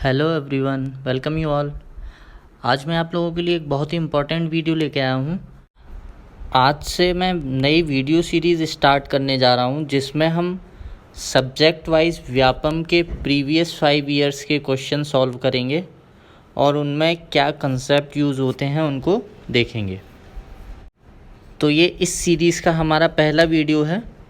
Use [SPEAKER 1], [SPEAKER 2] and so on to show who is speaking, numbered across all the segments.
[SPEAKER 1] Hello everyone, welcome you all. आज मैं आप लोगों के लिए एक बहुत ही इम्पोर्टेंट वीडियो लेके आया हूँ। आज से मैं नई वीडियो सीरीज़ स्टार्ट करने जा रहा हूँ जिसमें हम सब्जेक्ट वाइज व्यापम के प्रीवियस 5 ईयर्स के क्वेश्चन सॉल्व करेंगे और उनमें क्या कंसेप्ट यूज़ होते हैं उनको देखेंगे। तो ये इस सीरीज़ का हमारा पहला वीडियो है।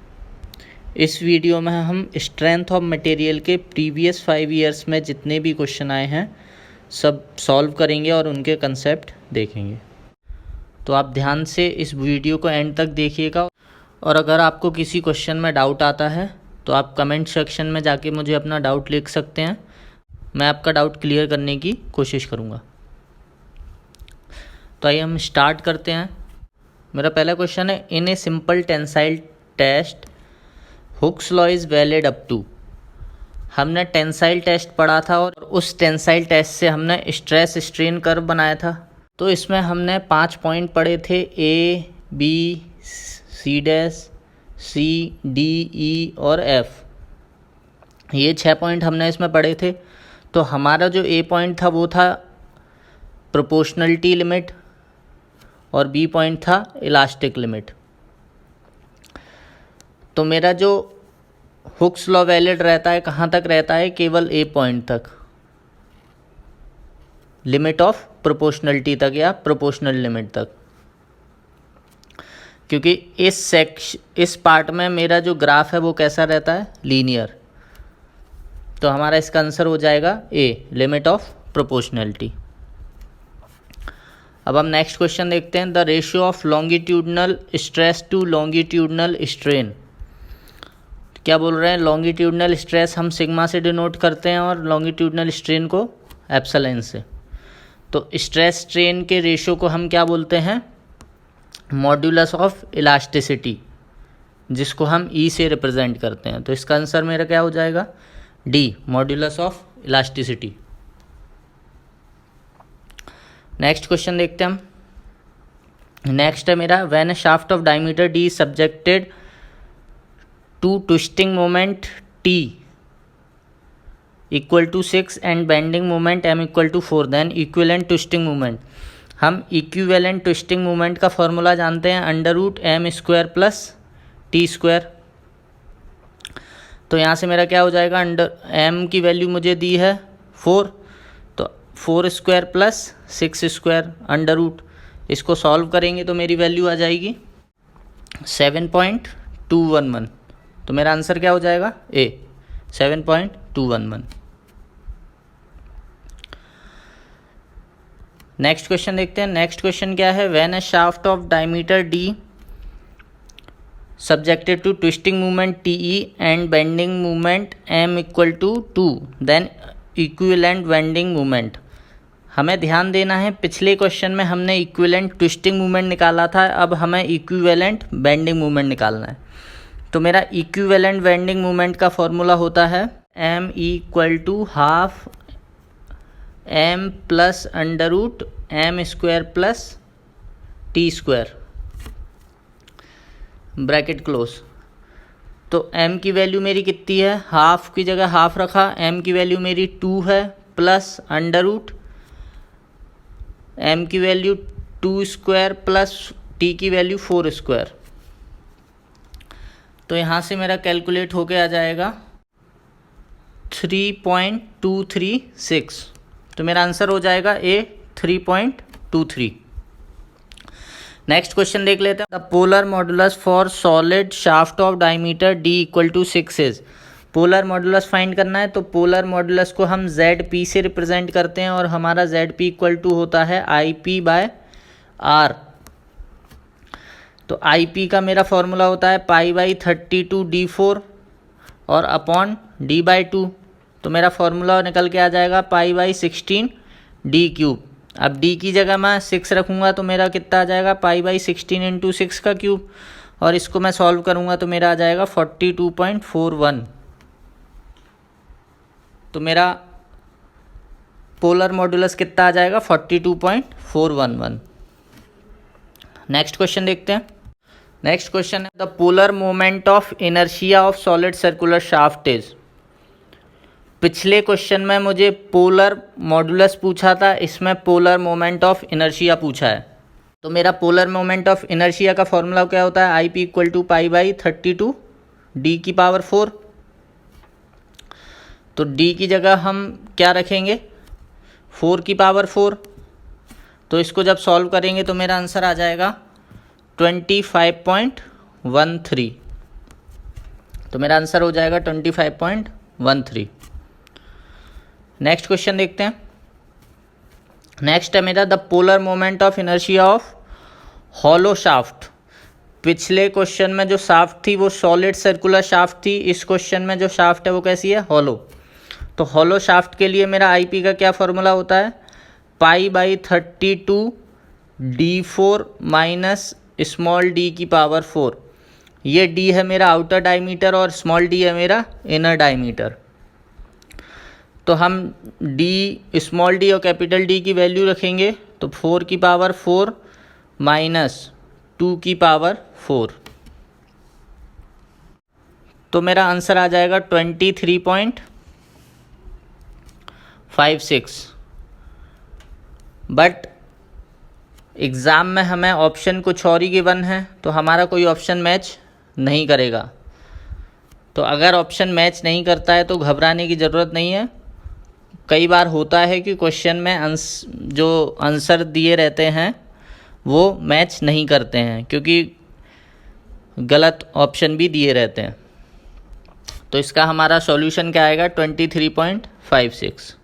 [SPEAKER 1] इस वीडियो में हम स्ट्रेंथ ऑफ मटेरियल के प्रीवियस 5 ईयर्स में जितने भी क्वेश्चन आए हैं सब सॉल्व करेंगे और उनके कंसेप्ट देखेंगे। तो आप ध्यान से इस वीडियो को एंड तक देखिएगा और अगर आपको किसी क्वेश्चन में डाउट आता है तो आप कमेंट सेक्शन में जाके मुझे अपना डाउट लिख सकते हैं। मैं आपका डाउट क्लियर करने की कोशिश करूँगा। तो आइए हम स्टार्ट करते हैं। मेरा पहला क्वेश्चन है, in a simple tensile test Hooke's law is valid up to. हमने टेंसाइल टेस्ट पढ़ा था और उस टेंसाइल टेस्ट से हमने स्ट्रेस स्ट्रेन कर्व बनाया था। तो इसमें हमने 5 पॉइंट पढ़े थे, A B C dash C D E और एफ। ये 6 पॉइंट हमने इसमें पढ़े थे। तो हमारा जो ए पॉइंट था वो था प्रोपोर्शनलिटी लिमिट और बी पॉइंट था इलास्टिक लिमिट। तो मेरा जो हुक्स लॉ वैलिड रहता है कहाँ तक रहता है, केवल ए पॉइंट तक, लिमिट ऑफ प्रोपोर्शनलिटी तक या प्रोपोर्शनल लिमिट तक। क्योंकि इस पार्ट में मेरा जो ग्राफ है वो कैसा रहता है, लीनियर। तो हमारा इसका आंसर हो जाएगा ए, लिमिट ऑफ प्रोपोर्शनलिटी। अब हम नेक्स्ट क्वेश्चन देखते हैं, the ratio of longitudinal stress to longitudinal strain. क्या बोल रहे हैं, लॉन्गिट्यूडनल स्ट्रेस हम सिग्मा से डिनोट करते हैं और लॉन्गिट्यूडनल स्ट्रेन को एप्सिलॉन से। तो स्ट्रेस स्ट्रेन के रेशियो को हम क्या बोलते हैं, मॉड्यूलस ऑफ इलास्टिसिटी, जिसको हम ई से रिप्रेजेंट करते हैं। तो इसका आंसर मेरा क्या हो जाएगा, D, modulus of elasticity. Next question देखते हैं हम। नेक्स्ट है मेरा, when a shaft of diameter D subjected to twisting moment T equal to 6 and bending moment M equal to 4, then equivalent twisting moment. हम इक्विवेलेंट ट्विस्टिंग मोमेंट का formula जानते हैं, √m² प्लस T²। तो यहाँ से मेरा क्या हो जाएगा, m की वैल्यू मुझे दी है 4, तो 4² प्लस 6², इसको सॉल्व करेंगे तो मेरी वैल्यू आ जाएगी 7.211। तो मेरा आंसर क्या हो जाएगा, ए, 7.211। नेक्स्ट क्वेश्चन देखते हैं। नेक्स्ट क्वेश्चन क्या है, when a shaft of diameter D subjected to twisting movement TE and bending movement M equal to 2, then equivalent bending movement. हमें ध्यान देना है, पिछले क्वेश्चन में हमने इक्विवेलेंट ट्विस्टिंग मूवमेंट निकाला था, अब हमें इक्विवेलेंट बेंडिंग मूवमेंट निकालना है। तो मेरा इक्विवेलेंट बेंडिंग मूवमेंट का फॉर्मूला होता है M equal to half M plus √m² plus T², bracket close. तो M की वैल्यू मेरी कितनी है, हाफ की जगह हाफ रखा, M की वैल्यू मेरी 2 है, प्लस √m की वैल्यू 2² प्लस T की वैल्यू 4²। तो यहाँ से मेरा कैलकुलेट होके आ जाएगा 3.236। तो मेरा आंसर हो जाएगा ए, 3.23। नेक्स्ट क्वेश्चन देख लेते हैं, the polar modulus for solid shaft of diameter D equal to 6 is. Polar modulus find करना है, तो पोलर मॉडुलस को हम ZP से रिप्रेजेंट करते हैं और हमारा ZP इक्वल टू होता है IP/R। तो IP का मेरा फॉर्मूला होता है π/32d4 और अपॉन d/2। तो मेरा फॉर्मूला निकल के आ जाएगा π/16d³। अब d की जगह मैं 6 रखूँगा तो मेरा कितना आ जाएगा, π/16 × 6 का क्यूब, और इसको मैं सॉल्व करूँगा तो मेरा आ जाएगा 42.41। तो मेरा पोलर मॉडुलस कितना आ जाएगा, 42.411। नेक्स्ट क्वेश्चन देखते हैं। नेक्स्ट क्वेश्चन है, the polar moment of inertia of solid circular shaft is. पिछले क्वेश्चन में मुझे पोलर मॉडुलस पूछा था, इसमें पोलर मोमेंट ऑफ इनर्शिया पूछा है। तो मेरा पोलर मोमेंट ऑफ इनर्शिया का फॉर्मूला क्या होता है, IP = π/32 d⁴। तो d की जगह हम क्या रखेंगे, 4⁴। तो इसको जब सॉल्व करेंगे तो मेरा आंसर आ जाएगा 25.13। तो मेरा आंसर हो जाएगा 25.13। नेक्स्ट क्वेश्चन देखते हैं। नेक्स्ट है मेरा the polar moment of inertia of hollow shaft. पिछले क्वेश्चन में जो शाफ्ट थी वो सॉलिड सर्कुलर शाफ्ट थी, इस क्वेश्चन में जो शाफ्ट है वो कैसी है, हॉलो। तो हॉलो शाफ्ट के लिए मेरा IP का क्या फॉर्मूला होता है, π/32 d⁴ माइनस स्मॉल d⁴। ये d है मेरा आउटर डायमीटर और स्मॉल d है मेरा इनर डायमीटर। तो हम स्मॉल d और कैपिटल D की वैल्यू रखेंगे, तो 4⁴ माइनस 2⁴। तो मेरा आंसर आ जाएगा 23.56। बट एग्ज़ाम में हमें ऑप्शन कुछ और ही गिवन है, तो हमारा कोई ऑप्शन मैच नहीं करेगा। तो अगर ऑप्शन मैच नहीं करता है तो घबराने की ज़रूरत नहीं है। कई बार होता है कि क्वेश्चन में जो आंसर दिए रहते हैं वो मैच नहीं करते हैं, क्योंकि गलत ऑप्शन भी दिए रहते हैं। तो इसका हमारा सॉल्यूशन क्या आएगा, 23.56।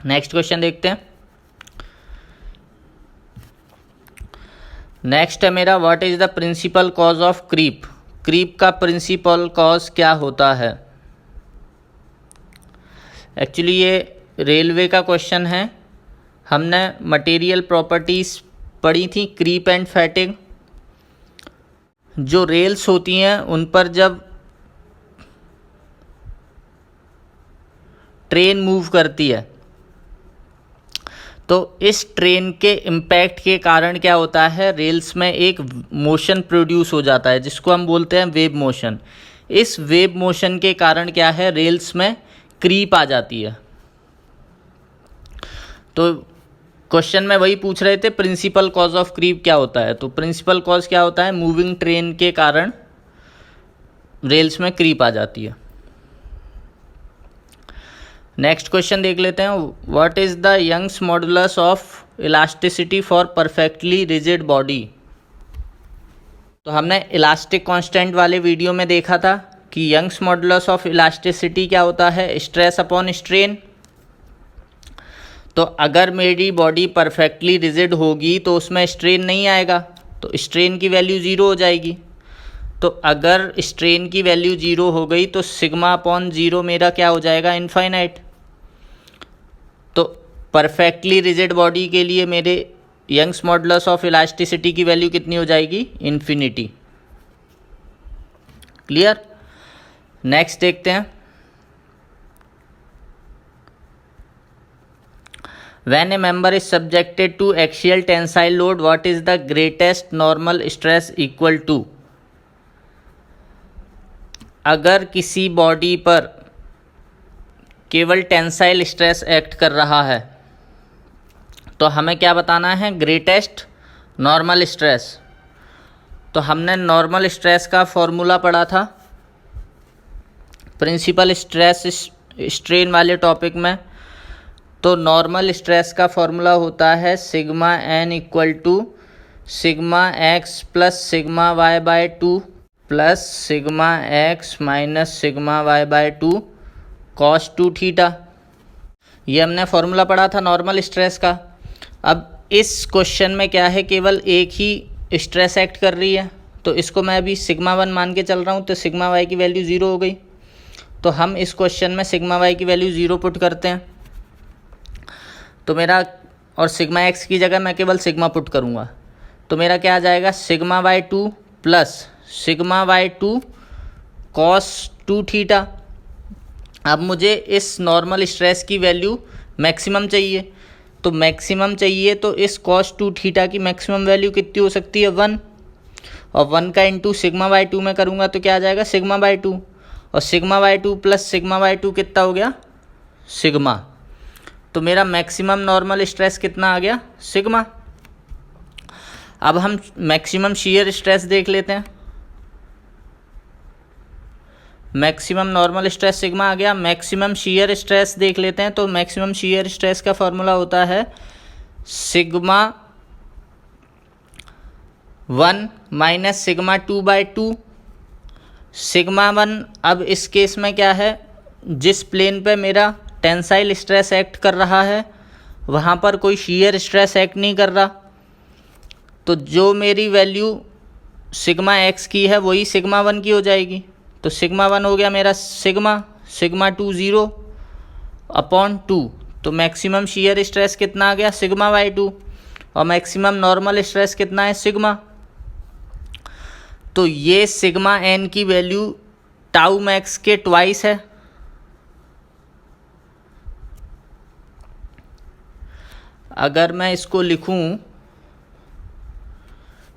[SPEAKER 1] नेक्स्ट क्वेश्चन देखते हैं। नेक्स्ट है मेरा what is the principal cause of creep. Creep का प्रिंसिपल कॉज क्या होता है। एक्चुअली ये रेलवे का क्वेश्चन है। हमने मटेरियल प्रॉपर्टीज़ पढ़ी थी, क्रीप एंड फैटिग। जो रेल्स होती हैं उन पर जब ट्रेन मूव करती है तो इस ट्रेन के इम्पैक्ट के कारण क्या होता है, रेल्स में एक मोशन प्रोड्यूस हो जाता है जिसको हम बोलते हैं वेव मोशन। इस वेव मोशन के कारण क्या है, रेल्स में क्रीप आ जाती है। तो क्वेश्चन में वही पूछ रहे थे प्रिंसिपल कॉज ऑफ क्रीप क्या होता है। तो प्रिंसिपल कॉज क्या होता है, मूविंग ट्रेन के कारण रेल्स में क्रीप आ जाती है। नेक्स्ट क्वेश्चन देख लेते हैं। What is the Young's modulus of elasticity for perfectly rigid body. तो हमने इलास्टिक कांस्टेंट वाले वीडियो में देखा था कि यंग्स मॉडुलस ऑफ इलास्टिसिटी क्या होता है, स्ट्रेस अपॉन स्ट्रेन। तो अगर मेरी बॉडी परफेक्टली रिजिड होगी तो उसमें स्ट्रेन नहीं आएगा, तो स्ट्रेन की वैल्यू 0 हो जाएगी। तो अगर स्ट्रेन की वैल्यू 0 हो गई तो सिग्मा अपॉन 0 मेरा क्या हो जाएगा, इनफाइनाइट। तो परफेक्टली रिजिड बॉडी के लिए मेरे यंग्स मॉडुलस ऑफ इलास्टिसिटी की वैल्यू कितनी हो जाएगी, इन्फिनिटी। क्लियर। नेक्स्ट देखते हैं। When a member is subjected to axial tensile load, what is the greatest normal stress equal to? अगर किसी बॉडी पर केवल टेंसाइल स्ट्रेस एक्ट कर रहा है तो हमें क्या बताना है, ग्रेटेस्ट नॉर्मल स्ट्रेस। तो हमने नॉर्मल स्ट्रेस का फॉर्मूला पढ़ा था प्रिंसिपल स्ट्रेस स्ट्रेन वाले टॉपिक में। तो नॉर्मल स्ट्रेस का फॉर्मूला होता है sigma n = sigma x plus sigma y/2 plus sigma x minus sigma y/2 cos 2 theta. ये हमने फॉर्मूला पढ़ा था नॉर्मल स्ट्रेस का। अब इस क्वेश्चन में क्या है, केवल एक ही स्ट्रेस एक्ट कर रही है, तो इसको मैं अभी सिग्मा 1 मान के चल रहा हूँ, तो सिग्मा y की वैल्यू 0 हो गई। तो हम इस क्वेश्चन में सिग्मा y की वैल्यू 0 पुट करते हैं, तो मेरा, और सिग्मा x की जगह मैं केवल सिग्मा पुट करूँगा, तो मेरा क्या आ जाएगा, sigma y2 plus sigma y2 cos 2 theta. अब मुझे इस नॉर्मल स्ट्रेस की वैल्यू मैक्सिमम चाहिए, तो मैक्सिमम चाहिए तो इस cos 2 थीटा की मैक्सिमम वैल्यू कितनी हो सकती है, 1। और 1 का इंटू सिग्मा y2 में करूँगा तो क्या आ जाएगा, सिग्मा/2। और sigma by two plus sigma by two कितना हो गया, सिग्मा। तो मेरा मैक्सिमम नॉर्मल स्ट्रेस कितना आ गया, सिग्मा। अब हम मैक्सिमम शीयर स्ट्रेस देख लेते हैं। मैक्सिमम नॉर्मल स्ट्रेस सिग्मा आ गया, मैक्सिमम शीयर स्ट्रेस देख लेते हैं। तो मैक्सिमम शीयर स्ट्रेस का फॉर्मूला होता है sigma 1 minus sigma 2 by 2। Sigma 1 अब इस केस में क्या है, जिस प्लेन पे मेरा टेंसाइल स्ट्रेस एक्ट कर रहा है वहाँ पर कोई शीयर स्ट्रेस एक्ट नहीं कर रहा। तो जो मेरी वैल्यू सिग्मा एक्स की है वही सिग्मा 1 की हो जाएगी। तो सिग्मा 1 हो गया मेरा सिग्मा 2 0 अपॉन 2। तो मैक्सिमम शीयर स्ट्रेस कितना आ गया, सिग्मा बाई 2। और मैक्सिमम नॉर्मल स्ट्रेस कितना है, सिग्मा। तो ये सिग्मा एन की वैल्यू टाउ मैक्स के ट्वाइस है। अगर मैं इसको लिखूं,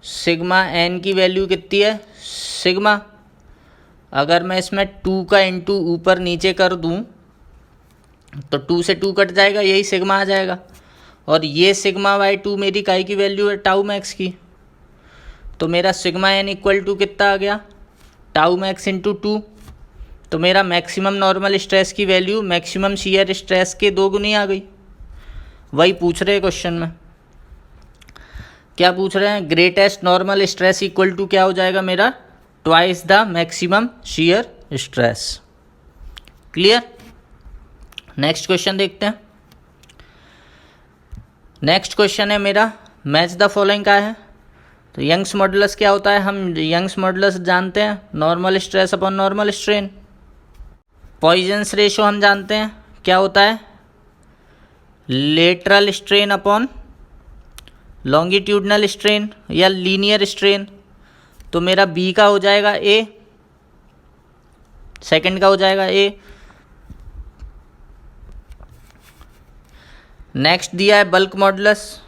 [SPEAKER 1] सिग्मा एन की वैल्यू कितनी है, सिग्मा। अगर मैं इसमें 2 का इंटू ऊपर नीचे कर दूं तो 2 से 2 कट जाएगा, यही सिग्मा आ जाएगा। और ये सिग्मा बाई 2 मेरी काई की वैल्यू है, टाउ मैक्स की। तो मेरा सिग्मा एन इक्वल टू कितना आ गया, टाउ मैक्स इंटू 2। तो मेरा मैक्सिमम नॉर्मल स्ट्रेस की वैल्यू मैक्सिमम शीयर स्ट्रेस के 2 गुनी आ गई। वही पूछ रहे हैं क्वेश्चन में। क्या पूछ रहे हैं, greatest normal stress equal to क्या हो जाएगा मेरा, twice the maximum shear stress. Clear. Next question देखते हैं। नेक्स्ट क्वेश्चन है मेरा मैच द फॉलोइंग का है। तो यंग्स मॉडुलस क्या होता है, हम यंग्स मॉडुलस जानते हैं, normal stress upon normal strain. Poisson's ratio हम जानते हैं क्या होता है, lateral strain upon longitudinal strain या लीनियर स्ट्रेन। तो मेरा बी का हो जाएगा ए, सेकंड का हो जाएगा ए। नेक्स्ट दिया है बल्क मॉडुलस।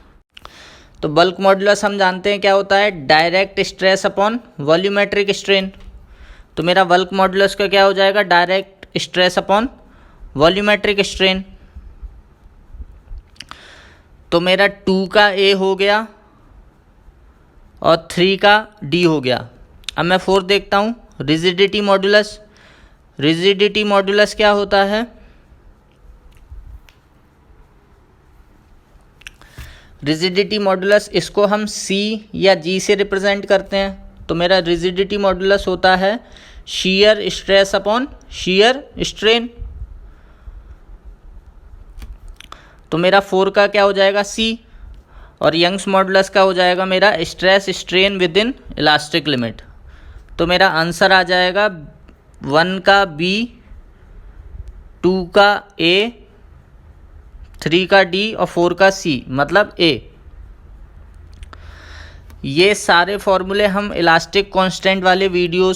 [SPEAKER 1] तो बल्क मॉडुलस हम जानते हैं क्या होता है, direct stress upon volumetric strain. तो मेरा बल्क मॉडुलस का क्या हो जाएगा, direct stress upon volumetric strain. तो मेरा 2 का ए हो गया और 3 का डी हो गया। अब मैं 4 देखता हूँ, रिजिडिटी मॉडुलस। रिजिडिटी मॉडुलस क्या होता है, रिजिडिटी मॉडुलस इसको हम सी या जी से रिप्रेजेंट करते हैं। तो मेरा रिजिडिटी मॉडुलस होता है shear stress upon shear strain. तो मेरा 4 का क्या हो जाएगा, सी। और यंग्स मॉडुलस का हो जाएगा मेरा stress strain with in elastic limit. तो मेरा आंसर आ जाएगा 1 का बी, 2 का ए, 3 का डी और 4 का सी, मतलब ए। ये सारे फॉर्मूले हम इलास्टिक कांस्टेंट वाले वीडियो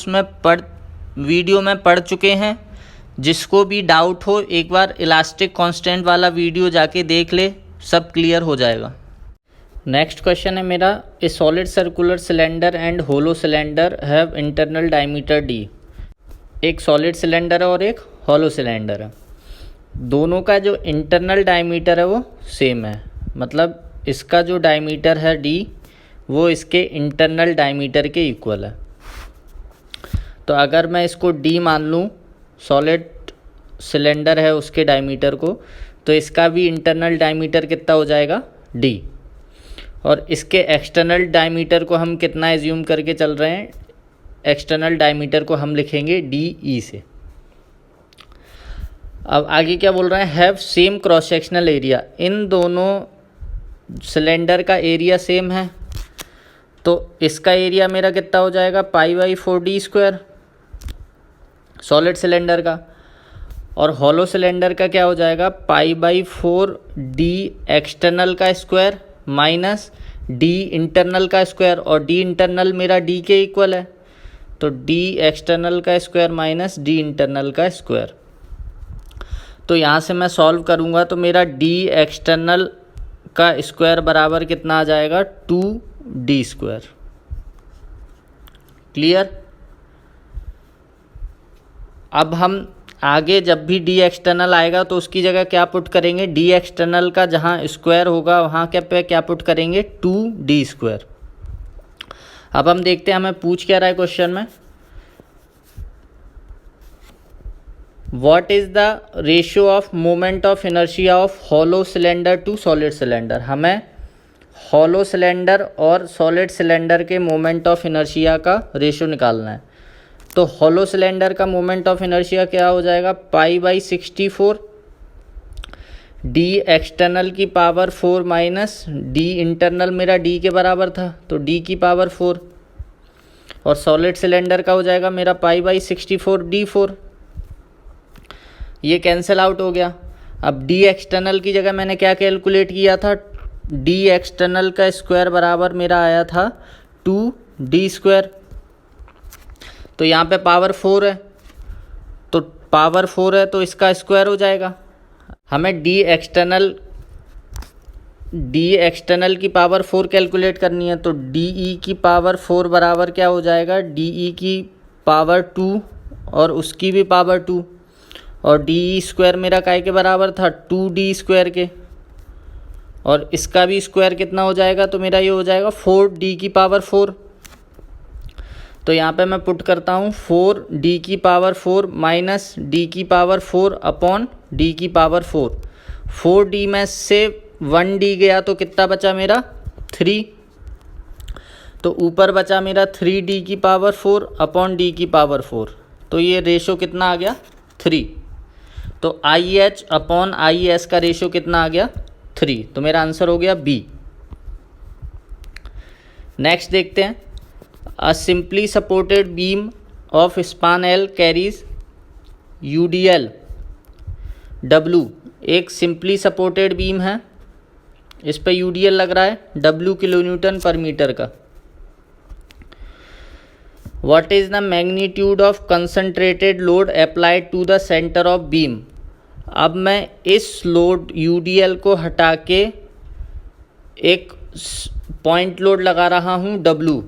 [SPEAKER 1] में पढ़ चुके हैं। जिसको भी डाउट हो एक बार इलास्टिक कांस्टेंट वाला वीडियो जाके देख ले, सब क्लियर हो जाएगा। नेक्स्ट क्वेश्चन है मेरा, a solid circular cylinder and hollow cylinder have internal diameter D. एक सॉलिड सिलेंडर है और एक होलो सिलेंडर है, दोनों का जो इंटरनल डायमीटर है वो सेम है। मतलब इसका जो डायमीटर है डी वो इसके इंटरनल डायमीटर के इक्वल है। तो अगर मैं इसको डी मान लूँ, सॉलिड सिलेंडर है उसके डायमीटर को, तो इसका भी इंटरनल डायमीटर कितना हो जाएगा, डी। और इसके एक्सटर्नल डायमीटर को हम कितना एज्यूम करके चल रहे हैं, एक्सटर्नल डायमीटर को हम लिखेंगे डी ई से। अब आगे क्या बोल रहे हैं, have same cross sectional area. इन दोनों सिलेंडर का एरिया सेम है, तो इसका एरिया मेरा कितना हो जाएगा, π/4d स्क्वायर सॉलिड सिलेंडर का। और हॉलो सिलेंडर का क्या हो जाएगा, π/4d एक्सटर्नल का स्क्वायर माइनस डी इंटरनल का स्क्वायर। और डी इंटरनल मेरा डी के इक्वल है, तो डी एक्सटर्नल का स्क्वायर माइनस डी इंटरनल का स्क्वायर। तो यहाँ से मैं सॉल्व करूँगा तो मेरा डी एक्सटर्नल का स्क्वायर बराबर कितना आ जाएगा, 2d स्क्वायर। क्लियर। अब हम आगे जब भी डी एक्सटर्नल आएगा तो उसकी जगह क्या पुट करेंगे, डी एक्सटर्नल का जहाँ स्क्वायर होगा वहाँ क्या पुट करेंगे, 2d²। अब हम देखते हैं हमें पूछ क्या रहा है क्वेश्चन में, what is the ratio of moment of inertia of hollow cylinder to solid cylinder. हमें हॉलो सिलेंडर और सॉलिड सिलेंडर के मोमेंट ऑफ इनर्शिया का रेशियो निकालना है। तो हॉलो सिलेंडर का मोमेंट ऑफ इनर्शिया क्या हो जाएगा, π/64 डी एक्सटर्नल की पावर 4 माइनस डी इंटरनल, मेरा डी के बराबर था तो डी की पावर 4, और सॉलिड सिलेंडर का हो जाएगा मेरा π/64 d4। ये कैंसिल आउट हो गया। अब डी एक्सटर्नल की जगह मैंने क्या कैलकुलेट किया था, डी एक्सटर्नल का स्क्वायर बराबर मेरा आया था 2d²। तो यहाँ पे पावर 4 है, तो पावर 4 है तो इसका स्क्वायर हो जाएगा। हमें डी एक्सटर्नल की पावर 4 कैलकुलेट करनी है, तो डी ई की पावर 4 बराबर क्या हो जाएगा, डी ई की पावर 2 और उसकी भी पावर 2, और डी ई स्क्वायर मेरा काय के बराबर था, 2d² के, और इसका भी स्क्वायर कितना हो जाएगा, तो मेरा ये हो जाएगा 4d की पावर 4। तो यहाँ पे मैं पुट करता हूँ 4d की पावर 4 माइनस d की पावर 4 अपॉन d की पावर 4। 4d में से 1d गया तो कितना बचा मेरा, 3। तो ऊपर बचा मेरा 3d की पावर 4 अपॉन d की पावर 4। तो ये रेशो कितना आ गया, 3। तो IH अपॉन IS का रेशो कितना आ गया, 3। तो मेरा आंसर हो गया बी। नेक्स्ट देखते हैं, a simply supported beam of span L carries UDL W। एक सिंपली सपोर्टेड बीम है, इस पे UDL लग रहा है W kN/m का। What is the magnitude of concentrated load applied to the center of beam। अब मैं इस लोड UDL को हटा के एक पॉइंट लोड लगा रहा हूँ W।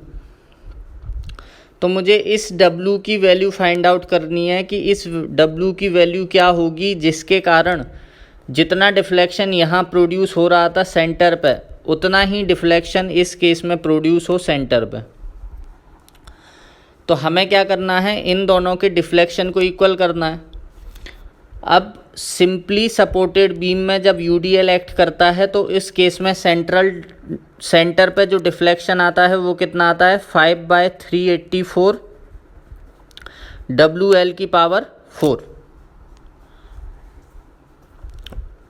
[SPEAKER 1] तो मुझे इस W की वैल्यू फाइंड आउट करनी है कि इस W की वैल्यू क्या होगी जिसके कारण जितना डिफ्लेक्शन यहाँ प्रोड्यूस हो रहा था सेंटर पे, उतना ही डिफ्लेक्शन इस केस में प्रोड्यूस हो सेंटर पे। तो हमें क्या करना है, इन दोनों के डिफ्लेक्शन को इक्वल करना है। अब सिंपली सपोर्टेड बीम में जब UDL एक्ट करता है तो इस केस में सेंटर पे जो डिफ्लेक्शन आता है वो कितना आता है, 5/384 WL की पावर 4।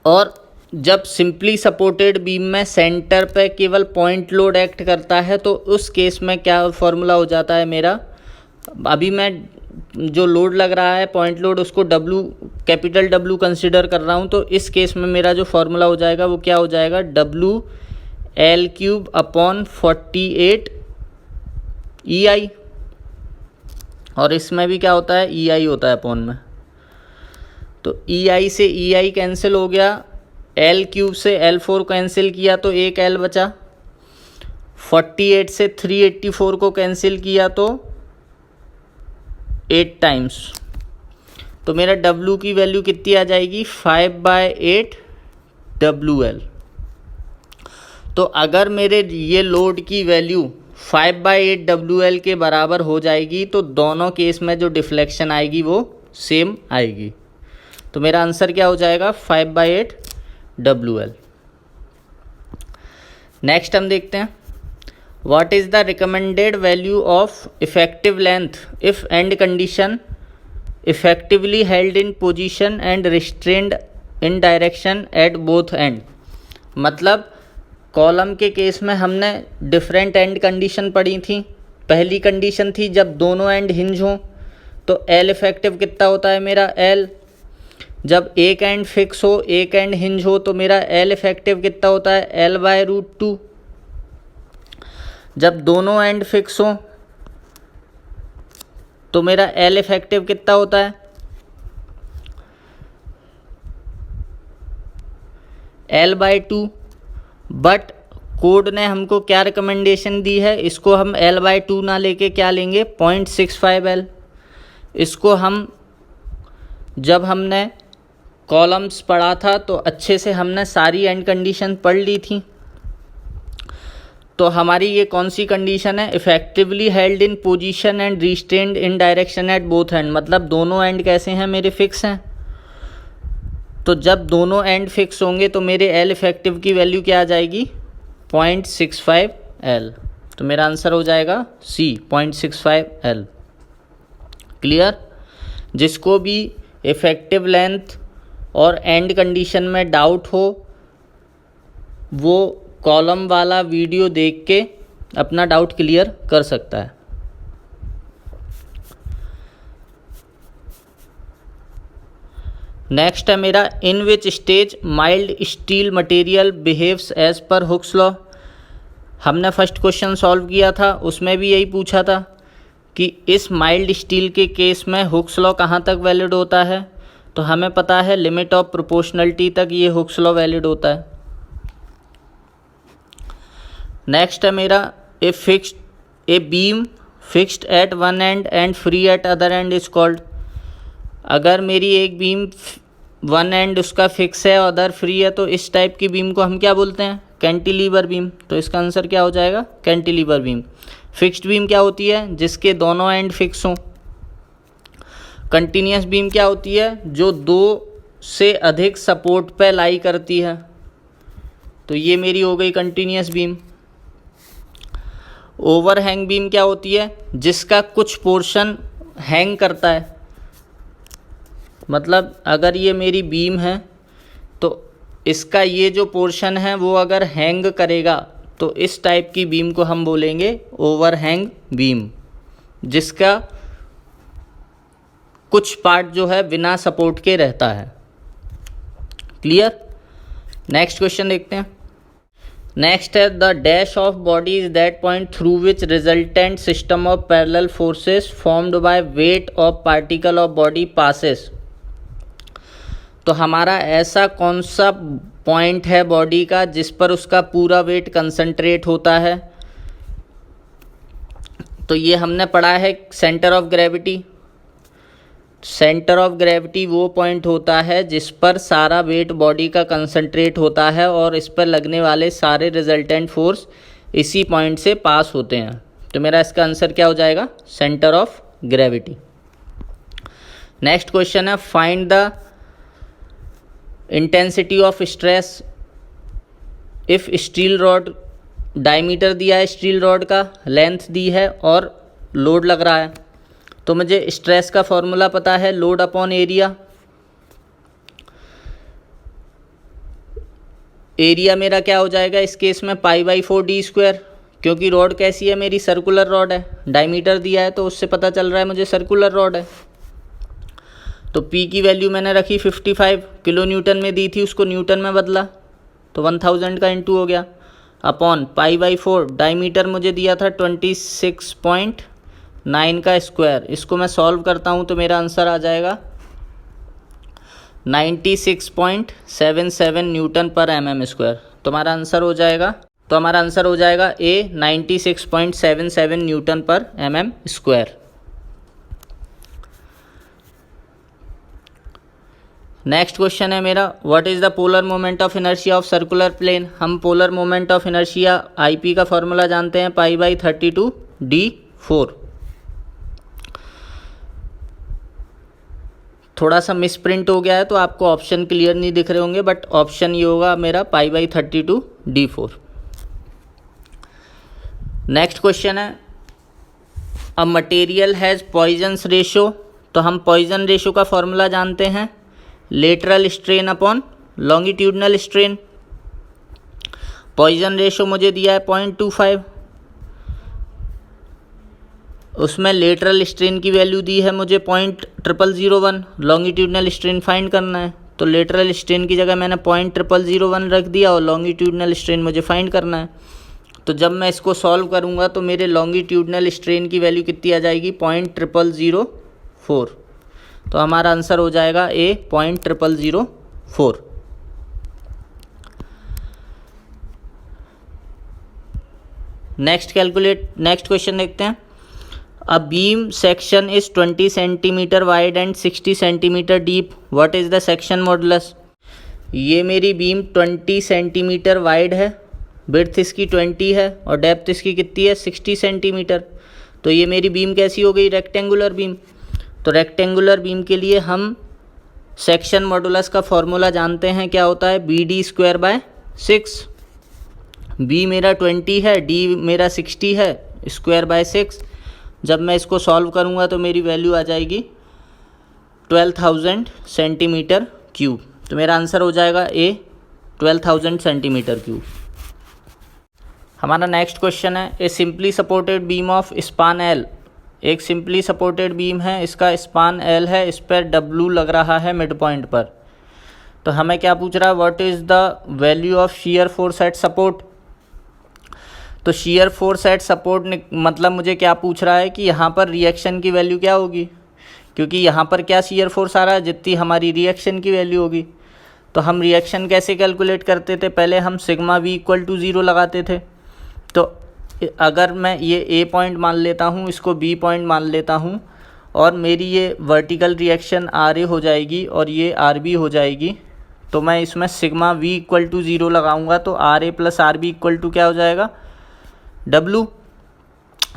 [SPEAKER 1] और जब सिंपली सपोर्टेड बीम में सेंटर पे केवल पॉइंट लोड एक्ट करता है तो उस केस में क्या फॉर्मूला हो जाता है मेरा, अभी मैं जो लोड लग रहा है पॉइंट लोड उसको कैपिटल W कंसिडर कर रहा हूँ। तो इस केस में मेरा जो फॉर्मूला हो जाएगा वो क्या हो जाएगा, WL³ अपॉन 48 EI, और इसमें भी क्या होता है, EI होता है अपॉन में। तो EI से EI कैंसिल हो गया, L³ से L4 कैंसिल किया तो एक L बचा, 48 से 384 को कैंसिल किया तो 8 टाइम्स। तो मेरा W की वैल्यू कितनी आ जाएगी, 5/8 WL। तो अगर मेरे ये लोड की वैल्यू 5/8 WL के बराबर हो जाएगी तो दोनों केस में जो डिफ्लेक्शन आएगी वो सेम आएगी। तो मेरा आंसर क्या हो जाएगा, 5/8 WL। नेक्स्ट हम देखते हैं, What is the recommended value of effective length if end condition effectively held in position and restrained in direction at both end। मतलब कॉलम के केस में हमने डिफरेंट एंड कंडीशन पढ़ी थी। पहली कंडीशन थी जब दोनों एंड हिंज हों तो L इफेक्टिव कितना होता है मेरा, L। जब एक एंड फिक्स हो, एक एंड हिंज हो तो मेरा L इफेक्टिव कितना होता है, L/√2। जब दोनों एंड फिक्स हो तो मेरा L इफेक्टिव कितना होता है, L/2। बट कोड ने हमको क्या रिकमेंडेशन दी है, इसको हम L/2 ना लेके क्या लेंगे, 0.65 L। इसको हम जब हमने कॉलम्स पढ़ा था तो अच्छे से हमने सारी एंड कंडीशन पढ़ ली थी। तो हमारी ये कौन सी कंडीशन है? Effectively held in position and restrained in direction at both and, मतलब दोनों एंड कैसे हैं मेरे? फिक्स हैं। तो जब दोनों एंड फिक्स होंगे तो मेरे एल इफेक्टिव की वैल्यू क्या आ जाएगी? 0.65 L। तो मेरा आंसर हो जाएगा सी, 0.65 L। क्लियर? जिसको भी इफेक्टिव लेंथ और एंड कंडीशन में डाउट हो वो कॉलम वाला वीडियो देख के अपना डाउट क्लियर कर सकता है। नेक्स्ट है मेरा, in which stage mild steel material behaves as per Hooke's law. हमने फर्स्ट क्वेश्चन सॉल्व किया था, उसमें भी यही पूछा था कि इस माइल्ड स्टील के केस में हुक्स लॉ कहाँ तक वैलिड होता है। तो हमें पता है लिमिट ऑफ प्रोपोर्शनलिटी तक ये हुक्स लॉ वैलिड होता है। नेक्स्ट है मेरा, a beam fixed at one and and free at other and is called. अगर मेरी एक बीम वन एंड उसका फिक्स है और अदर फ्री है तो इस टाइप की बीम को हम क्या बोलते हैं? Cantilever beam. तो इसका आंसर क्या हो जाएगा? Cantilever beam. फिक्स्ड बीम क्या होती है? जिसके दोनों एंड फिक्स हों। कंटिन्यूस बीम क्या होती है? जो दो से अधिक सपोर्ट पे लाई करती है। तो ये मेरी हो गई कंटिन्यूस बीम। ओवरहैंग बीम क्या होती है? जिसका कुछ पोर्शन हैंग करता है। मतलब अगर ये मेरी बीम है तो इसका ये जो पोर्शन है वो अगर हैंग करेगा तो इस टाइप की बीम को हम बोलेंगे ओवरहैंग बीम, जिसका कुछ पार्ट जो है बिना सपोर्ट के रहता है। क्लियर? नेक्स्ट क्वेश्चन देखते हैं। नेक्स्ट है, the dash of body is that point through which resultant system of parallel forces formed by weight of particle of body passes. तो हमारा ऐसा कौन सा पॉइंट है बॉडी का जिस पर उसका पूरा वेट कंसंट्रेट होता है? तो ये हमने पढ़ा है centre of gravity. Centre of gravity वो पॉइंट होता है जिस पर सारा वेट बॉडी का कंसंट्रेट होता है और इस पर लगने वाले सारे रिजल्टेंट फोर्स इसी पॉइंट से पास होते हैं। तो मेरा इसका आंसर क्या हो जाएगा? Centre of gravity. Next question है, find the intensity of stress if steel rod, diameter दिया है स्टील रॉड का, लेंथ दी है और लोड लग रहा है। तो मुझे स्ट्रेस का फॉर्मूला पता है, लोड अपॉन एरिया। एरिया मेरा क्या हो जाएगा इस केस में? π/4d², क्योंकि रॉड कैसी है मेरी? सर्कुलर रॉड है। डायमीटर दिया है तो उससे पता चल रहा है मुझे सर्कुलर रॉड है। तो P की वैल्यू मैंने रखी 55 किलो न्यूटन में दी थी, उसको न्यूटन में बदला तो 1000 का इंटू हो गया, अपॉन π/4। डायमीटर मुझे दिया था 26.9 का स्क्वायर। इसको मैं सॉल्व करता हूँ तो मेरा आंसर आ जाएगा 96.77 न्यूटन पर mm²। तो हमारा आंसर हो जाएगा A 96.77 न्यूटन पर mm²। नेक्स्ट क्वेश्चन है मेरा, what is the polar moment of inertia of circular plane. हम polar moment of inertia IP का फॉर्मूला जानते हैं, π/32d4। थोड़ा सा मिसप्रिंट हो गया है तो आपको ऑप्शन क्लियर नहीं दिख रहे होंगे, बट ऑप्शन ये होगा मेरा π/32d4। नेक्स्ट क्वेश्चन है, a material has Poisson's ratio. तो हम पॉइजन रेशो का फॉर्मूला जानते हैं, lateral strain upon longitudinal strain. Poisson ratio मुझे दिया है 0.25, उसमें लेटरल स्ट्रेन की वैल्यू दी है मुझे 0.0001। लॉन्गिट्यूडनल स्ट्रेन फाइंड करना है तो लेटरल स्ट्रेन की जगह मैंने 0.0001 रख दिया और लॉन्गिट्यूडनल स्ट्रेन मुझे फाइंड करना है। तो जब मैं इसको सॉल्व करूँगा तो मेरे लॉन्गिट्यूडनल स्ट्रेन की वैल्यू कितनी आ जाएगी? 0.0004। तो हमारा आंसर हो जाएगा A 0.0004। नेक्स्ट क्वेश्चन देखते हैं, A beam section is 20 centimeter wide and 60 centimeter deep. What is the section modulus? ये मेरी बीम 20 सेंटीमीटर वाइड है, विड्थ इसकी 20 है और डेप्थ इसकी कितनी है 60 सेंटीमीटर। तो ये मेरी बीम कैसी हो गई, रेक्टेंगुलर बीम। तो रेक्टेंगुलर बीम के लिए हम सेक्शन मॉडुलस का फॉर्मूला जानते हैं, क्या होता है, BD²/6। बी मेरा 20 है, डी मेरा 60 है, स्क्वायर/6। जब मैं इसको सॉल्व करूँगा तो मेरी वैल्यू आ जाएगी 12,000 सेंटीमीटर क्यूब। तो मेरा आंसर हो जाएगा ए 12,000 सेंटीमीटर क्यूब। हमारा नेक्स्ट क्वेश्चन है, ए simply supported beam of span L. एक सिंपली सपोर्टेड बीम है, इसका स्पान एल है, इस पर डब्लू लग रहा है मिड पॉइंट पर। तो हमें क्या पूछ रहा है, what is the value of shear force at support. तो शियर फोर्स एट सपोर्ट मतलब मुझे क्या पूछ रहा है कि यहाँ पर रिएक्शन की वैल्यू क्या होगी, क्योंकि यहाँ पर क्या शियर फोर्स आ रहा है जितनी हमारी रिएक्शन की वैल्यू होगी। तो हम रिएक्शन कैसे कैलकुलेट करते थे, पहले हम सिग्मा वी इक्वल टू 0 लगाते थे। तो अगर मैं ये ए पॉइंट मान लेता हूँ, इसको बी पॉइंट मान लेता हूँ, और मेरी ये वर्टिकल रिएक्शन आर ए हो जाएगी और ये आर बी हो जाएगी, तो मैं इसमें सिग्मा वी इक्वल टू 0 लगाऊंगा तो R A plus R B equal to क्या हो जाएगा, W,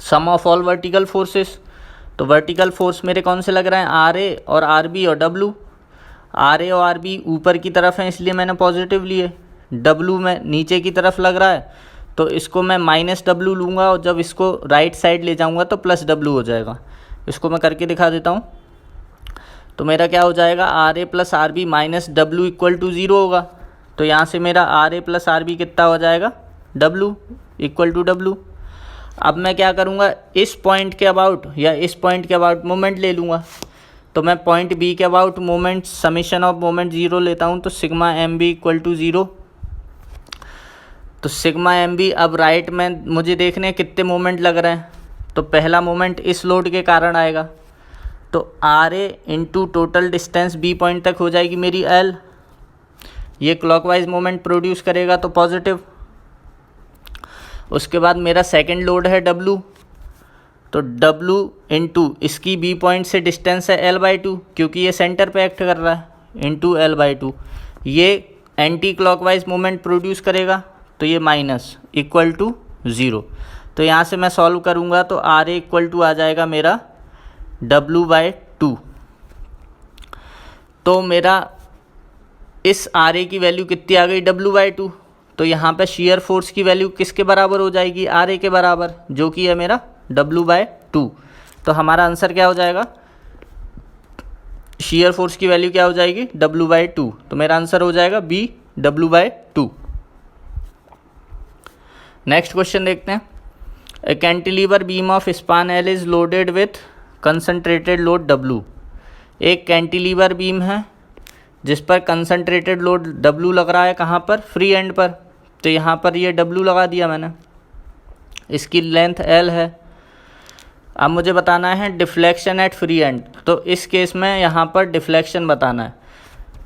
[SPEAKER 1] sum of all vertical forces. तो वर्टिकल फोर्स मेरे कौन से लग रहे हैं, आर ए और आर बी और डब्लू। आर ए और आर बी ऊपर की तरफ है इसलिए मैंने पॉजिटिव लिए, डब्लू में नीचे की तरफ लग रहा है तो इसको मैं माइनस डब्लू लूँगा और जब इसको राइट साइड ले जाऊँगा तो प्लस डब्लू हो जाएगा। इसको मैं करके दिखा देता हूँ। तो मेरा क्या हो जाएगा, R A plus R B minus W equal to 0 होगा। तो यहाँ से मेरा R A plus R B कितना हो जाएगा, डब्लू इक्वल टू डब्लू। अब मैं क्या करूँगा, इस पॉइंट के अबाउट या इस पॉइंट के अबाउट मोमेंट ले लूँगा। तो मैं पॉइंट बी के about moment summation of moment 0 लेता हूँ, तो sigma M B equal to 0। तो सिग्मा एम बी अब राइट में मुझे देखने कितने मोमेंट लग रहे हैं। तो पहला मोमेंट इस लोड के कारण आएगा, तो R A into total distance B point तक हो जाएगी मेरी एल। ये क्लॉकवाइज मोमेंट प्रोड्यूस करेगा तो पॉजिटिव। उसके बाद मेरा सेकंड लोड है डब्लू, तो डब्लू इंटू इसकी बी पॉइंट से डिस्टेंस है L/2 क्योंकि ये सेंटर पे एक्ट कर रहा है, इंटू L/2। ये एंटी क्लॉकवाइज मोमेंट प्रोड्यूस करेगा तो ये माइनस इक्वल टू 0। तो यहाँ से मैं सॉल्व करूँगा तो आर ए इक्वल टू आ जाएगा मेरा W/2। तो मेरा इस आर ए की वैल्यू कितनी आ गई, W/2। तो यहाँ पे शियर फोर्स की वैल्यू किसके बराबर हो जाएगी, आर ए के बराबर, जो कि है मेरा W/2। तो हमारा आंसर क्या हो जाएगा, शियर फोर्स की वैल्यू क्या हो जाएगी, W/2। तो मेरा आंसर हो जाएगा बी, W/2। नेक्स्ट क्वेश्चन देखते हैं। ए cantilever beam of span L is loaded with concentrated load W। एक कैंटिलीवर बीम है जिस पर कंसनट्रेटेड लोड W लग रहा है, कहाँ पर, फ्री एंड पर। तो यहाँ पर ये W लगा दिया मैंने, इसकी लेंथ L है। अब मुझे बताना है डिफ्लेक्शन एट फ्री एंड। तो इस केस में यहाँ पर डिफ्लेक्शन बताना है।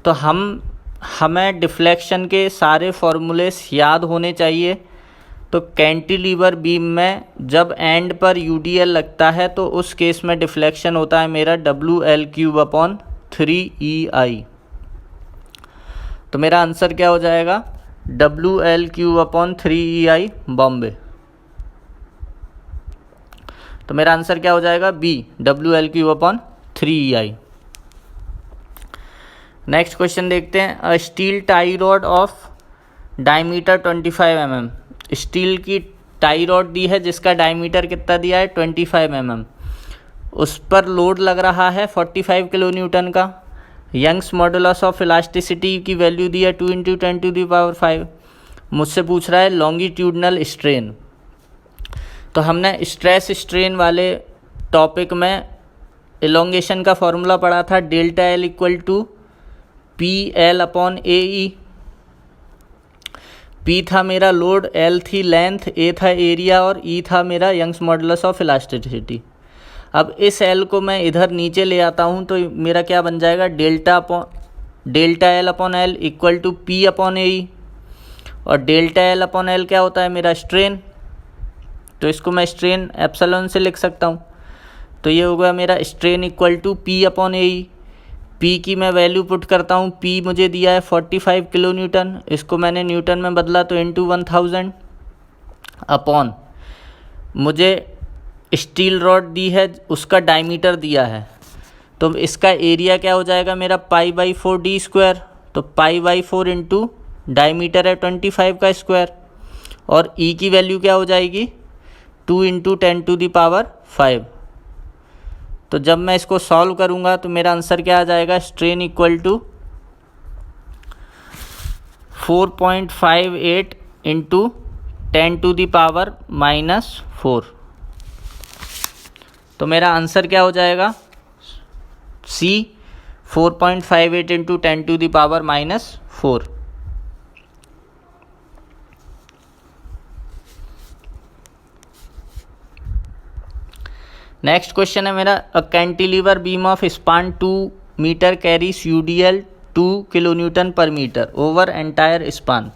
[SPEAKER 1] तो हमें डिफ्लेक्शन के सारे फॉर्मूलेस याद होने चाहिए। तो कैंटिलीवर बीम में जब एंड पर UDL लगता है तो उस केस में डिफ्लेक्शन होता है मेरा WL3/3EI। तो मेरा आंसर क्या हो जाएगा, WL3/3EI बॉम्बे। तो मेरा आंसर क्या हो जाएगा, बी, WL3/3EI। नेक्स्ट क्वेश्चन देखते हैं। A steel tie rod of diameter 25 mm। Steel की टाई रॉड दी है जिसका डायमीटर कितना दिया है, 25 mm। उस पर लोड लग रहा है 45 किलो न्यूटन का। यंग्स मॉडुलस ऑफ इलास्टिसिटी की वैल्यू दी है 2 × 10⁵। मुझसे पूछ रहा है लॉन्गिट्यूडनल स्ट्रेन। तो हमने स्ट्रेस स्ट्रेन वाले टॉपिक में एलोंगेशन का फॉर्मूला पढ़ा था, delta L equal to PL/AE। P था मेरा लोड, L थी लेंथ, A था एरिया और E था मेरा यंग्स मॉडुलस ऑफ इलास्टिसिटी। अब इस L को मैं इधर नीचे ले आता हूँ तो मेरा क्या बन जाएगा, delta L/L equal to P/AE। और डेल्टा L/L क्या होता है मेरा, स्ट्रेन। तो इसको मैं स्ट्रेन एप्सिलॉन से लिख सकता हूँ। तो ये होगा मेरा strain equal to P upon A E. P की मैं वैल्यू पुट करता हूँ, पी मुझे दिया है 45 किलो न्यूटन, इसको मैंने न्यूटन में बदला तो इंटू 1000 अपॉन मुझे स्टील रॉड दी है, उसका डायमीटर दिया है, तो इसका एरिया क्या हो जाएगा मेरा π/4d²। तो π/4 इंटू डायमीटर है 25 का स्क्वायर, और ई की वैल्यू क्या हो जाएगी 2 × 10⁵। तो जब मैं इसको सॉल्व करूँगा तो मेरा आंसर क्या आ जाएगा, स्ट्रेन इक्वल टू 4.58 × 10⁻⁻⁴। तो मेरा आंसर क्या हो जाएगा, सी 4.58 × 10⁻⁻⁴। नेक्स्ट क्वेश्चन है मेरा, a cantilever beam of span 2 metre carries UDL 2 kilo newton per metre over entire span.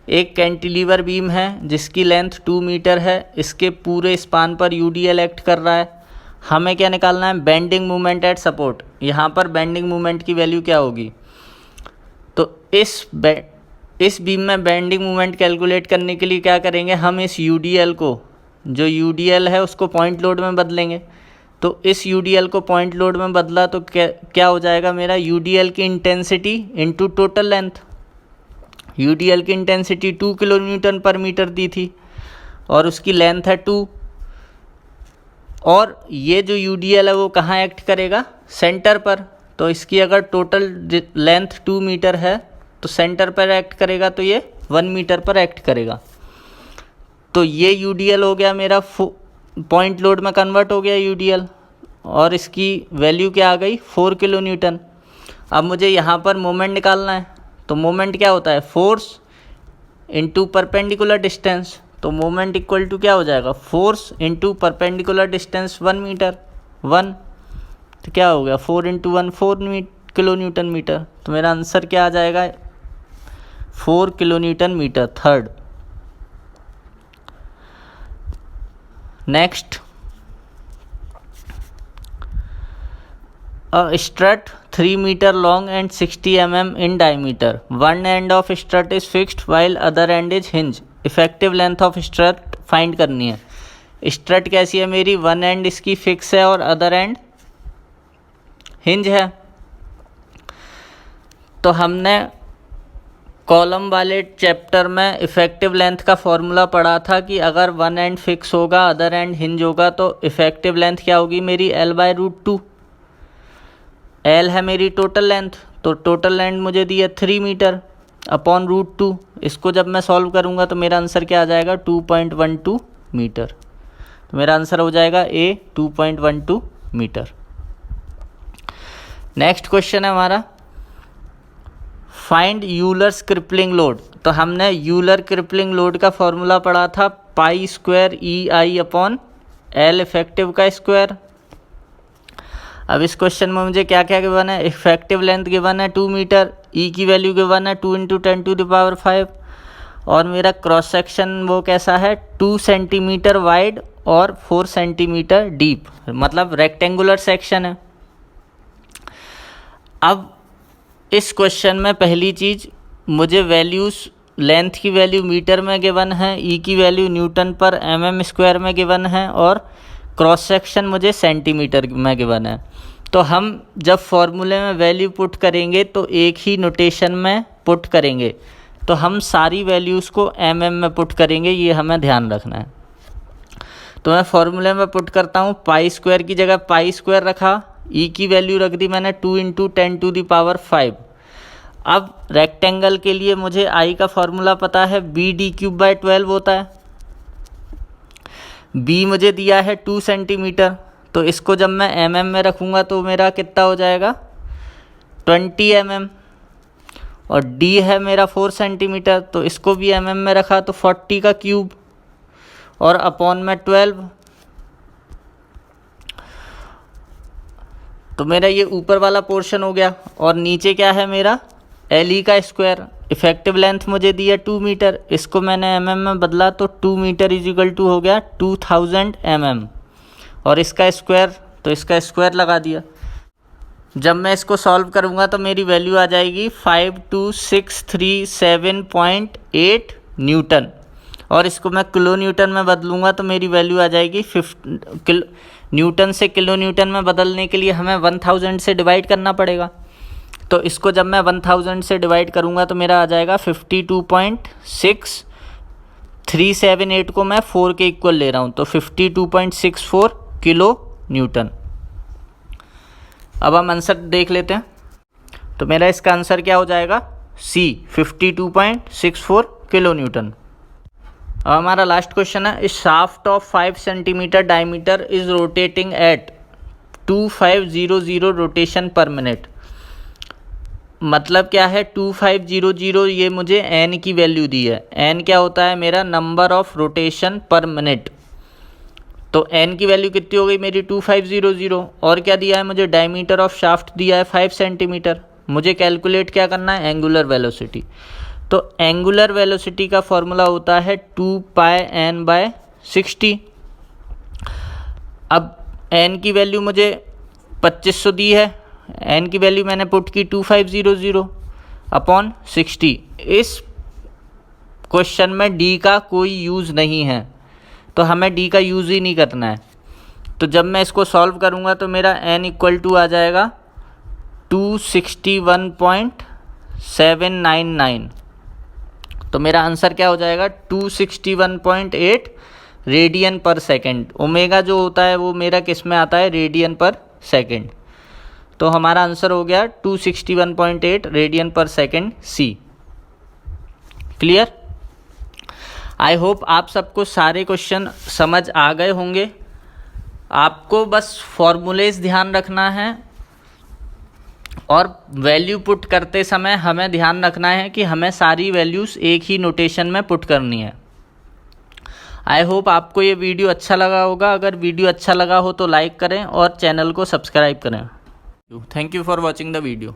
[SPEAKER 1] एक कैंटिलीवर बीम है जिसकी लेंथ 2 मीटर है, इसके पूरे स्पान पर यूडीएल एक्ट कर रहा है। हमें क्या निकालना है, बेंडिंग मोमेंट एट सपोर्ट। यहाँ पर बेंडिंग मोमेंट की वैल्यू क्या होगी, तो इस बीम में बेंडिंग मोमेंट कैलकुलेट करने के लिए क्या करेंगे, हम इस यूडीएल को, जो यूडीएल है उसको पॉइंट लोड में बदलेंगे। तो इस यूडीएल को पॉइंट लोड में बदला तो क्या हो जाएगा मेरा, यूडीएल की intensity into total length. UDL की intensity 2 kilo newton per metre दी थी और उसकी लेंथ है 2, और ये जो यूडीएल है वो कहाँ एक्ट करेगा, सेंटर पर। तो इसकी अगर टोटल लेंथ 2 मीटर है तो सेंटर पर एक्ट करेगा, तो ये 1 मीटर पर एक्ट करेगा। तो ये यूडीएल हो गया मेरा, पॉइंट लोड में कन्वर्ट हो गया यूडीएल, और इसकी वैल्यू क्या आ गई 4 किलो न्यूटन। अब मुझे यहाँ पर मोमेंट निकालना है, तो मोमेंट क्या होता है, फोर्स इनटू परपेंडिकुलर डिस्टेंस। तो मोमेंट इक्वल टू क्या हो जाएगा, force into perpendicular distance 1 metre 1, तो क्या हो गया 4 × 1 4 किलो न्यूटन मीटर। तो मेरा आंसर क्या आ जाएगा, 4 kilo newton metre, third. Next, a strut 3 meter long and 60 mm in diameter. One end of strut is fixed while other end is hinge. Effective length of strut find करनी है। strut कैसी है मेरी, one and इसकी fix है और other and hinge है। तो हमने कॉलम वाले चैप्टर में इफ़ेक्टिव लेंथ का फॉर्मूला पढ़ा था कि अगर वन एंड फिक्स होगा अदर एंड हिंज होगा तो इफ़ेक्टिव लेंथ क्या होगी मेरी, L/√2। L है मेरी टोटल लेंथ, तो टोटल लेंथ मुझे दी है 3 मीटर अपॉन √2। इसको जब मैं सॉल्व करूँगा तो मेरा आंसर क्या आ जाएगा, 2.12 मीटर। तो मेरा आंसर हो जाएगा A 2.12 मीटर। नेक्स्ट क्वेश्चन है हमारा, फाइंड यूलर्स क्रिपलिंग लोड। तो हमने यूलर क्रिपलिंग लोड का फॉर्मूला पढ़ा था, π² EI अपॉन L इफेक्टिव का स्क्वायर। अब इस क्वेश्चन में मुझे क्या क्या गिवन है, इफेक्टिव लेंथ गिवन है 2 मीटर, E की वैल्यू गिवन है 2 × 10⁵, और मेरा क्रॉस सेक्शन वो कैसा है 2 सेंटीमीटर वाइड और 4 सेंटीमीटर डीप, मतलब रेक्टेंगुलर सेक्शन है। अब इस क्वेश्चन में पहली चीज़ मुझे वैल्यूज़, लेंथ की वैल्यू मीटर में गिवन है, ई की वैल्यू न्यूटन पर mm² में गिवन है, और क्रॉस सेक्शन मुझे सेंटीमीटर में गिवन है। तो हम जब फॉर्मूले में वैल्यू पुट करेंगे तो एक ही नोटेशन में पुट करेंगे, तो हम सारी वैल्यूज़ को mm में पुट करेंगे, ये हमें ध्यान रखना है। तो मैं फॉर्मूले में पुट करता हूँ, π² की जगह π² रखा, ई की वैल्यू रख दी मैंने 2 × 10⁵। अब रेक्टेंगल के लिए मुझे आई का फॉर्मूला पता है, BD³/12 होता है। बी मुझे दिया है 2 सेंटीमीटर, तो इसको जब मैं mm में रखूँगा तो मेरा कितना हो जाएगा 20 mm, और डी है मेरा 4 सेंटीमीटर, तो इसको भी mm में रखा तो 40 का क्यूब और अपॉन में 12। तो मेरा ये ऊपर वाला पोर्शन हो गया, और नीचे क्या है मेरा LE का स्क्वायर। इफेक्टिव लेंथ मुझे दी है 2 मीटर, इसको मैंने mm में बदला तो 2 मीटर = हो गया 2000 mm, और इसका स्क्वायर तो इसका स्क्वायर लगा दिया। जब मैं इसको सॉल्व करूँगा तो मेरी वैल्यू आ जाएगी 52637.8 न्यूटन, और इसको मैं किलो न्यूटन में बदलूँगा तो मेरी वैल्यू आ जाएगी न्यूटन से किलो न्यूटन में बदलने के लिए हमें 1000 से डिवाइड करना पड़ेगा। तो इसको जब मैं 1000 से डिवाइड करूँगा तो मेरा आ जाएगा 52.6378 को मैं 4 के इक्वल ले रहा हूँ, तो 52.64 किलो न्यूटन। अब हम आंसर देख लेते हैं। तो मेरा इसका आंसर क्या हो जाएगा, सी 52.64 किलो न्यूटन। अब हमारा लास्ट क्वेश्चन है, इस shaft of 5 centimetre diameter is rotating at 2500 rotation पर मिनट। मतलब क्या है 2500, ये मुझे एन की वैल्यू दी है। एन क्या होता है मेरा, नंबर ऑफ रोटेशन पर मिनट। तो एन की वैल्यू कितनी हो गई मेरी 2500, और क्या दिया है मुझे, डायमीटर ऑफ शाफ्ट दिया है 5 सेंटीमीटर। मुझे कैलकुलेट क्या करना है, एंगुलर वेलोसिटी। तो एंगुलर वेलोसिटी का फॉर्मूला होता है 2πn/60। अब एन की वैल्यू मुझे 2500 दी है, एन की वैल्यू मैंने पुट की 2500 अपॉन 60। इस क्वेश्चन में डी का कोई यूज़ नहीं है, तो हमें डी का यूज़ ही नहीं करना है। तो जब मैं इसको सॉल्व करूँगा तो मेरा n इक्वल टू आ जाएगा 261.799। तो मेरा आंसर क्या हो जाएगा 261.8 रेडियन पर सेकंड। ओमेगा जो होता है वो मेरा किस में आता है, रेडियन पर सेकंड। तो हमारा आंसर हो गया 261.8 radian per second, C. Clear? I hope आप सबको सारे क्वेश्चन समझ आ गए होंगे। आपको बस फॉर्मूलेज ध्यान रखना है, और वैल्यू पुट करते समय हमें ध्यान रखना है कि हमें सारी वैल्यूज़ एक ही नोटेशन में पुट करनी है। आई होप आपको ये वीडियो अच्छा लगा होगा। अगर वीडियो अच्छा लगा हो तो लाइक करें और चैनल को सब्सक्राइब करें। Thank you for watching the video.